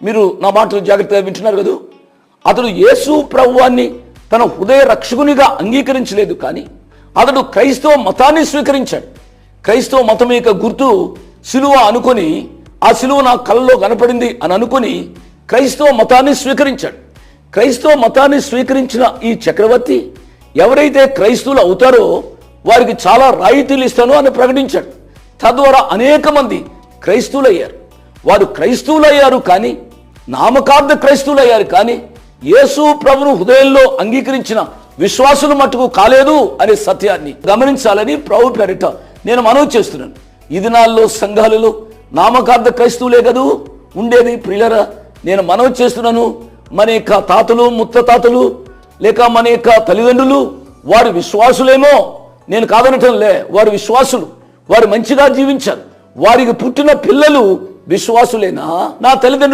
మీరు నా మాటలు జాగ్రత్తగా వింటున్నారు కదా. అతడు యేసు ప్రభువాన్ని తన హృదయ రక్షకునిగా అంగీకరించలేదు, కానీ అతడు క్రైస్తవ మతాన్ని స్వీకరించాడు. క్రైస్తవ మతం యొక్క గుర్తు సిలువ అనుకొని, ఆ సిలువ నా కళ్ళలో కనపడింది అని అనుకొని క్రైస్తవ మతాన్ని స్వీకరించాడు. క్రైస్తవ మతాన్ని స్వీకరించిన ఈ చక్రవర్తి ఎవరైతే క్రైస్తవులు అవుతారో వారికి చాలా రాయితీలు ఇస్తాను అని ప్రకటించాడు. తద్వారా అనేక మంది క్రైస్తవులయ్యారు. వారు క్రైస్తవులయ్యారు, కానీ నామకార్థ క్రైస్తవులయ్యారు, కానీ యేసు ప్రభును హృదయంలో అంగీకరించిన విశ్వాసులు మట్టుకు కాలేదు అనే సత్యాన్ని గమనించాలని ప్రభు పేరిట నేను మనవి చేస్తున్నాను. ఈ దినాల్లో సంఘాలలో నామకార్థ క్రైస్తవులే కదూ ఉండేది. ప్రియులరా, నేను మనవి చేస్తున్నాను, మన యొక్క తాతలు ముత్తాతలు లేక మన యొక్క తల్లిదండ్రులు వారు విశ్వాసులేమో, నేను కాదనటంలే, వారు విశ్వాసులు, వారు మంచిగా జీవించారు, వారికి పుట్టిన పిల్లలు విశ్వాసులేనా? నా తల్లిదండ్రులు